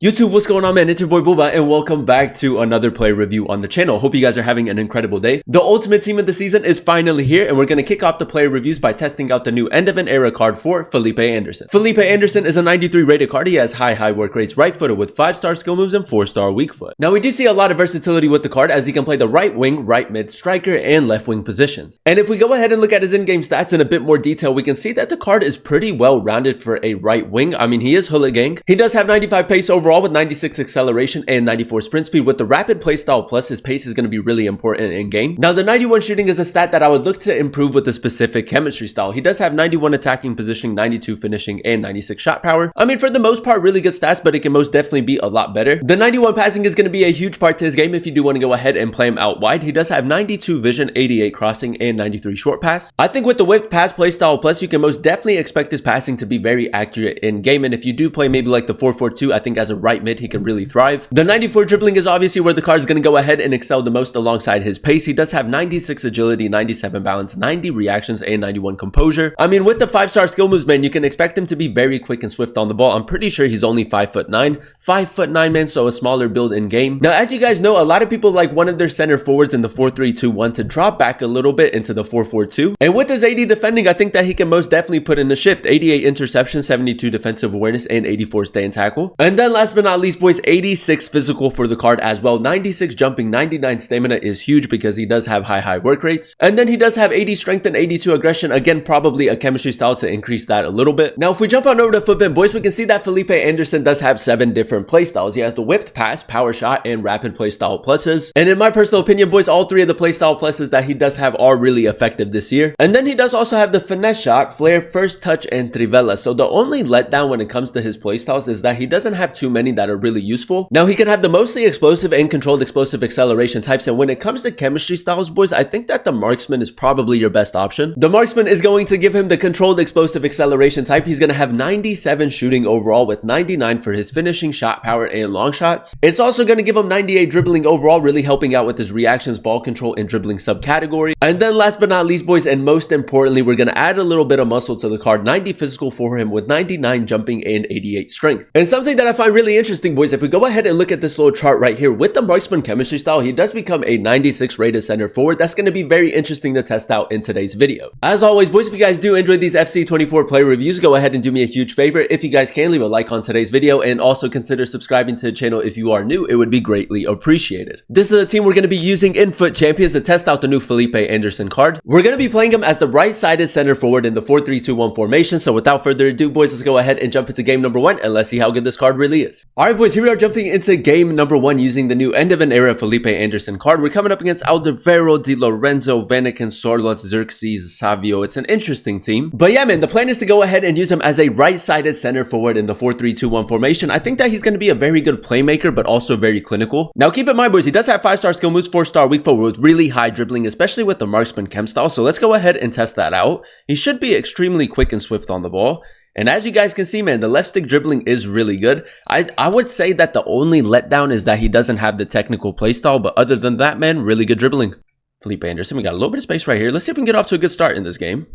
YouTube, what's going on, man? It's your boy Booba, and welcome back to another play review on the channel. Hope you guys are having an incredible day. The ultimate team of the season is finally here, and we're going to kick off the player reviews by testing out the new end of an era card for Felipe Anderson. Felipe Anderson is a 93 rated card. He has high work rates, right footed with 5-star skill moves and 4-star weak foot. Now, we do see a lot of versatility with the card as he can play the right wing, right mid, striker, and left wing positions. And if we go ahead and look at his in-game stats in a bit more detail, we can see that the card is pretty well rounded for a right wing. I mean, he is hooligan. He does have 95 pace overall with 96 acceleration and 94 sprint speed. With the rapid playstyle plus, his pace is going to be really important in game. Now, the 91 shooting is a stat that I would look to improve with the specific chemistry style. He does have 91 attacking positioning, 92 finishing, and 96 shot power. I mean, for the most part, really good stats, but it can most definitely be a lot better. The 91 passing is going to be a huge part to his game if you do want to go ahead and play him out wide. He does have 92 vision, 88 crossing, and 93 short pass. I think with the whipped pass playstyle plus, you can most definitely expect his passing to be very accurate in game. And if you do play maybe like the 4-4-2, I think as a right mid, he can really thrive. The 94 dribbling is obviously where the card is going to go ahead and excel the most alongside his pace. He does have 96 agility, 97 balance, 90 reactions, and 91 composure. I mean, with the 5-star skill moves, man, you can expect him to be very quick and swift on the ball. I'm pretty sure he's only 5'9", 5'9", man, so a smaller build in game. Now, as you guys know, a lot of people like one of their center forwards in the 4-3-2-1 to drop back a little bit into the 4-4-2. And with his 80 defending, I think that he can most definitely put in a shift. 88 interception, 72 defensive awareness, and 84 stay and tackle. And then last but not least, boys, 86 physical for the card as well. 96 jumping, 99 stamina is huge because he does have high work rates. And then he does have 80 strength and 82 aggression. Again, probably a chemistry style to increase that a little bit. Now, if we jump on over to Footbin, boys, we can see that Felipe Anderson does have 7 different play styles. He has the whipped pass, power shot, and rapid play style pluses. And in my personal opinion, boys, all 3 of the play style pluses that he does have are really effective this year. And then he does also have the finesse shot, flare, first touch, and trivela. So the only letdown when it comes to his play styles is that he doesn't have too many that are really useful. Now, he can have the mostly explosive and controlled explosive acceleration types, and when it comes to chemistry styles, boys, I think that the marksman is probably your best option. The marksman is going to give him the controlled explosive acceleration type. He's going to have 97 shooting overall with 99 for his finishing, shot power, and long shots. It's also going to give him 98 dribbling overall, really helping out with his reactions, ball control, and dribbling subcategory. And then last but not least, boys, and most importantly, we're going to add a little bit of muscle to the card. 90 physical for him with 99 jumping and 88 strength. And something that I find really interesting, boys, if we go ahead and look at this little chart right here, with the marksman chemistry style, he does become a 96 rated center forward. That's going to be very interesting to test out in today's video. As always, boys, if you guys do enjoy these FC24 play reviews, go ahead and do me a huge favor. If you guys can, leave a like on today's video and also consider subscribing to the channel if you are new. It would be greatly appreciated. This is a team we're going to be using in Foot Champions to test out the new Felipe Anderson card. We're going to be playing him as the right-sided center forward in the 4-3-2-1 formation. So without further ado, boys, let's go ahead and jump into game number 1 and let's see how good this card really is. All right, boys, here we are jumping into game number 1 using the new end of an era Felipe Anderson card. We're coming up against Aldevaro, Di Lorenzo, Vanaken, Sorlots, Xerxes, Savio. It's an interesting team. But yeah, man, the plan is to go ahead and use him as a right-sided center forward in the 4-3-2-1 formation. I think that he's going to be a very good playmaker, but also very clinical. Now, keep in mind, boys, he does have 5-star skill moves, 4-star weak foot with really high dribbling, especially with the marksman chem style. So let's go ahead and test that out. He should be extremely quick and swift on the ball. And as you guys can see, man, the left stick dribbling is really good. I would say that the only letdown is that he doesn't have the technical playstyle. But other than that, man, really good dribbling. Felipe Anderson, we got a little bit of space right here. Let's see if we can get off to a good start in this game.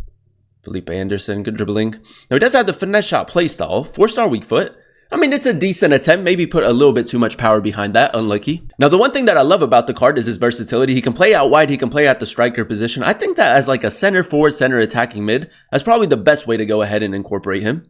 Felipe Anderson, good dribbling. Now, he does have the finesse shot playstyle, 4-star weak foot. I mean, it's a decent attempt, maybe put a little bit too much power behind that, unlucky. Now, the one thing that I love about the card is his versatility. He can play out wide, he can play at the striker position. I think that as like a center forward, center attacking mid, that's probably the best way to go ahead and incorporate him.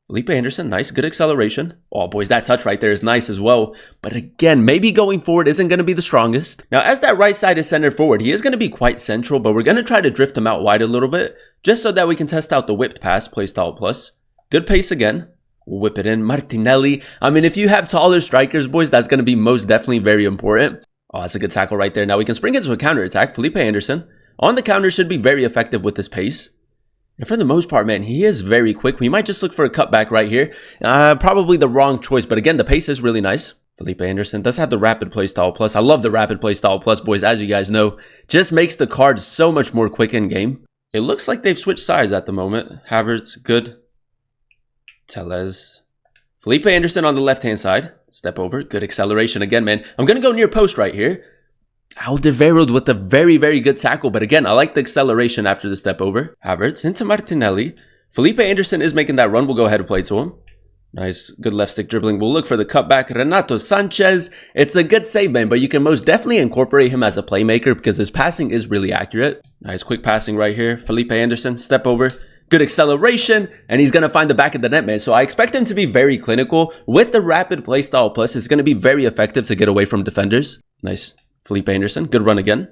Felipe Anderson, nice, good acceleration. Oh, boys, that touch right there is nice as well. But again, maybe going forward isn't going to be the strongest. Now, as that right-sided center forward, he is going to be quite central, but we're going to try to drift him out wide a little bit, just so that we can test out the whipped pass, playstyle plus. Good pace again. We'll whip it in. Martinelli. I mean, if you have taller strikers, boys, that's going to be most definitely very important. Oh, that's a good tackle right there. Now we can spring into a counter attack. Felipe Anderson on the counter should be very effective with this pace. And for the most part, man, he is very quick. We might just look for a cutback right here. Probably the wrong choice, but again, the pace is really nice. Felipe Anderson does have the rapid playstyle plus. I love the rapid playstyle plus, boys, as you guys know. Just makes the card so much more quick in game. It looks like they've switched sides at the moment. Havertz, good. Teles. Felipe Anderson on the left-hand side. Step over. Good acceleration again, man. I'm going to go near post right here. Aldevaro with a very good tackle. But again, I like the acceleration after the step over. Havertz into Martinelli. Felipe Anderson is making that run. We'll go ahead and play to him. Nice, good left stick dribbling. We'll look for the cutback. Renato Sanchez. It's a good save, man, but you can most definitely incorporate him as a playmaker because his passing is really accurate. Nice, quick passing right here. Felipe Anderson, step over. Good acceleration, and he's going to find the back of the net, man. So I expect him to be very clinical. With the rapid playstyle plus, it's going to be very effective to get away from defenders. Nice, Felipe Anderson. Good run again.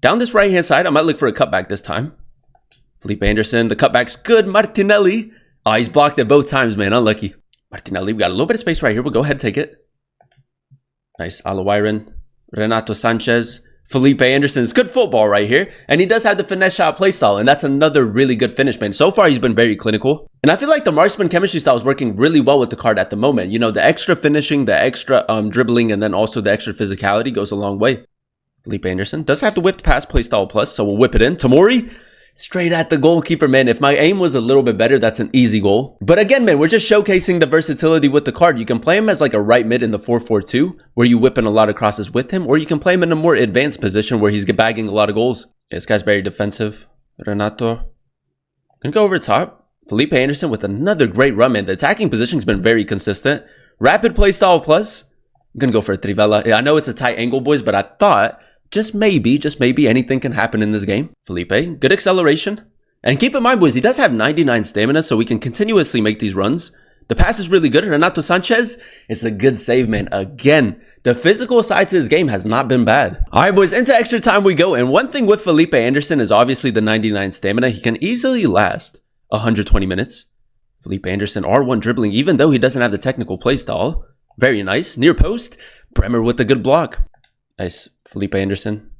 Down this right-hand side, I might look for a cutback this time. Felipe Anderson, the cutback's good. Martinelli. Oh, he's blocked it both times, man. Unlucky. Martinelli, we got a little bit of space right here. We'll go ahead and take it. Nice. Alawiren, Renato Sanchez, Felipe Anderson. It's good football right here. And he does have the finesse shot play style. And that's another really good finish, man. So far, he's been very clinical. And I feel like the marksman chemistry style is working really well with the card at the moment. You know, the extra finishing, the extra dribbling, and then also the extra physicality goes a long way. Felipe Anderson does have the whipped pass play style plus, so we'll whip it in. Tamori. Straight at the goalkeeper, man. If my aim was a little bit better, that's an easy goal. But again, man, we're just showcasing the versatility with the card. You can play him as like a right mid in the 4-4-2, where you whip in a lot of crosses with him, or you can play him in a more advanced position where he's bagging a lot of goals. This guy's very defensive. Renato. Gonna go over top. Felipe Anderson with another great run, man. The attacking position's been very consistent. Rapid play style plus. I'm gonna go for a Trivela. Yeah, I know it's a tight angle, boys, but I thought just maybe anything can happen in this game. Felipe, good acceleration. And keep in mind, boys, he does have 99 stamina, so we can continuously make these runs. The pass is really good. Renato Sanchez, it's a good save, man. Again, the physical side to his game has not been bad. All right, boys, into extra time we go. And one thing with Felipe Anderson is obviously the 99 stamina. He can easily last 120 minutes. Felipe Anderson, R1 dribbling, even though he doesn't have the technical play style. Very nice. Near post, Bremer with a good block. Nice. Felipe Anderson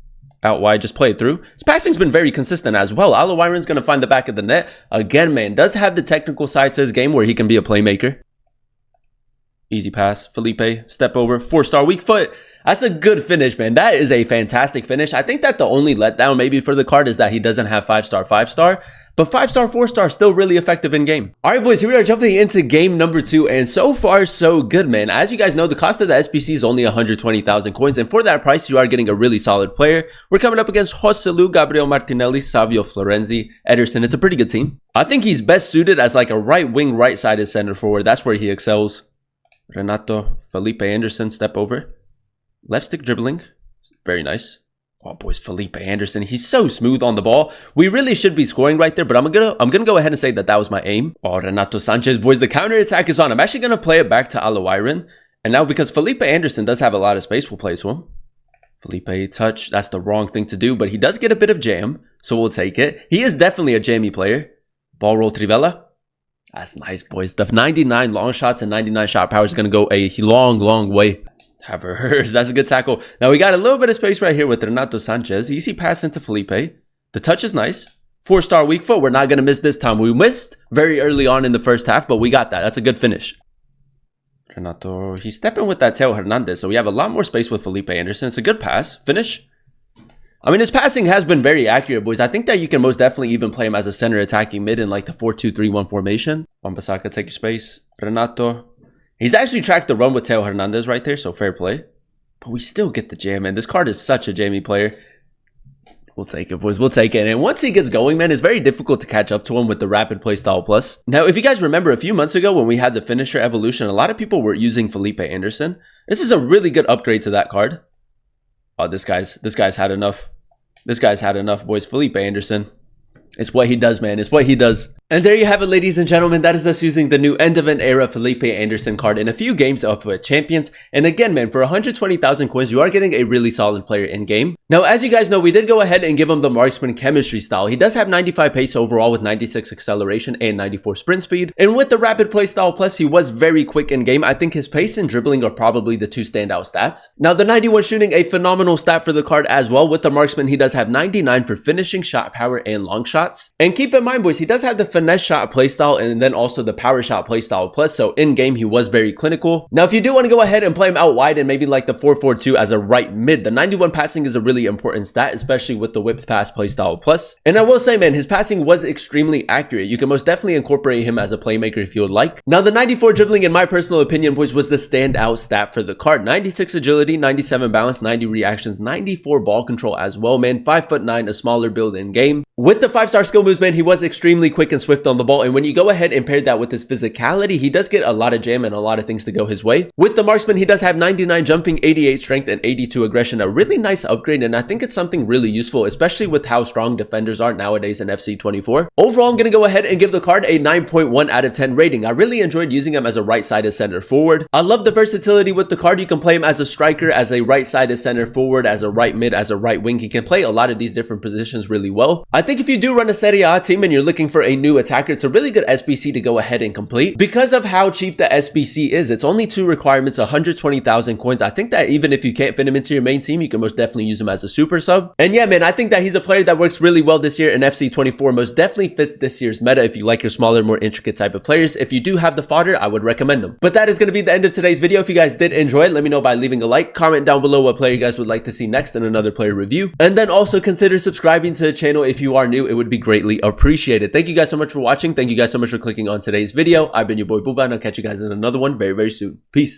out wide, just play it through. His passing's been very consistent as well. Alawiren's going to find the back of the net. Again, man, does have the technical side to his game where he can be a playmaker. Easy pass. Felipe, step over. 4-star weak foot. That's a good finish, man. That is a fantastic finish. I think that the only letdown maybe for the card is that he doesn't have 5-star, 5-star. But 5-star, 4-star still really effective in game. All right, boys, here we are jumping into game number 2. And so far, so good, man. As you guys know, the cost of the SBC is only 120,000 coins. And for that price, you are getting a really solid player. We're coming up against Joselu, Gabriel Martinelli, Savio Florenzi, Ederson. It's a pretty good team. I think he's best suited as like a right wing, right-sided center forward. That's where he excels. Renato, Felipe Anderson, step over. Left stick dribbling. Very nice. Oh, boys, Felipe Anderson. He's so smooth on the ball. We really should be scoring right there, but I'm gonna go ahead and say that was my aim. Oh, Renato Sanchez, boys, the counter attack is on. I'm actually gonna play it back to Alawiren. And now because Felipe Anderson does have a lot of space, we'll play to him. Felipe touch. That's the wrong thing to do, but he does get a bit of jam, so we'll take it. He is definitely a jammy player. Ball roll Trivela. That's nice, boys. The 99 long shots and 99 shot power is gonna go a long way. Have hers. That's a good tackle. Now we got a little bit of space right here with Renato Sanchez. Easy pass into Felipe. The touch is nice. 4-star weak foot. We're not going to miss this time. We missed very early on in the first half, but we got that. That's a good finish. Renato, he's stepping with that Teo Hernandez, so we have a lot more space with Felipe Anderson. It's a good pass. Finish. I mean, his passing has been very accurate, boys. I think that you can most definitely even play him as a center attacking mid in like the 4-2-3-1 formation. Wan-Bissaka, take your space. Renato. He's actually tracked the run with Teo Hernandez right there, so fair play. But we still get the jam, man. This card is such a jammy player. We'll take it, boys. We'll take it. And once he gets going, man, it's very difficult to catch up to him with the rapid play style plus. Now, if you guys remember a few months ago when we had the finisher evolution, a lot of people were using Felipe Anderson. This is a really good upgrade to that card. Oh, this guy's had enough. This guy's had enough, boys. Felipe Anderson. It's what he does, man. It's what he does. And there you have it, ladies and gentlemen. That is us using the new end of an era Felipe Anderson card in a few games of Champions. And again, man, for 120,000 coins, you are getting a really solid player in game. Now, as you guys know, we did go ahead and give him the marksman chemistry style. He does have 95 pace overall with 96 acceleration and 94 sprint speed. And with the rapid play style plus, he was very quick in game. I think his pace and dribbling are probably the two standout stats. Now, the 91 shooting, a phenomenal stat for the card as well. With the marksman, he does have 99 for finishing, shot power, and long shots. And keep in mind, boys, he does have the finesse shot playstyle and then also the power shot playstyle plus, so in game he was very clinical. Now if you do want to go ahead and play him out wide and maybe like the 4-4-2 as a right mid, the 91 passing is a really important stat, especially with the whipped pass playstyle plus. And I will say, man, his passing was extremely accurate. You can most definitely incorporate him as a playmaker if you would like. Now the 94 dribbling, in my personal opinion, boys, was the standout stat for the card. 96 agility, 97 balance, 90 reactions, 94 ball control as well, man. 5'9", a smaller build in game. With the 5-star skill moves, man, he was extremely quick and swift on the ball, and when you go ahead and pair that with his physicality, he does get a lot of jam and a lot of things to go his way. With the marksman, he does have 99 jumping, 88 strength, and 82 aggression, a really nice upgrade, and I think it's something really useful, especially with how strong defenders are nowadays in FC24. Overall, I'm going to go ahead and give the card a 9.1 out of 10 rating. I really enjoyed using him as a right-sided center forward. I love the versatility with the card. You can play him as a striker, as a right-sided center forward, as a right mid, as a right wing. He can play a lot of these different positions really well. I think if you do run a Serie A team and you're looking for a new attacker, it's a really good SBC to go ahead and complete. Because of how cheap the SBC is, it's only 2 requirements, 120,000 coins. I think that even if you can't fit him into your main team, you can most definitely use him as a super sub. And yeah, man, I think that he's a player that works really well this year in FC24. Most definitely fits this year's meta if you like your smaller, more intricate type of players. If you do have the fodder, I would recommend him. But that is going to be the end of today's video. If you guys did enjoy it, let me know by leaving a like. Comment down below what player you guys would like to see next in another player review. And then also consider subscribing to the channel if you are new. It would be greatly appreciated. Thank you guys so much for watching. Thank you guys so much for clicking on today's video. I've been your boy Booba, and I'll catch you guys in another one very, very soon. Peace.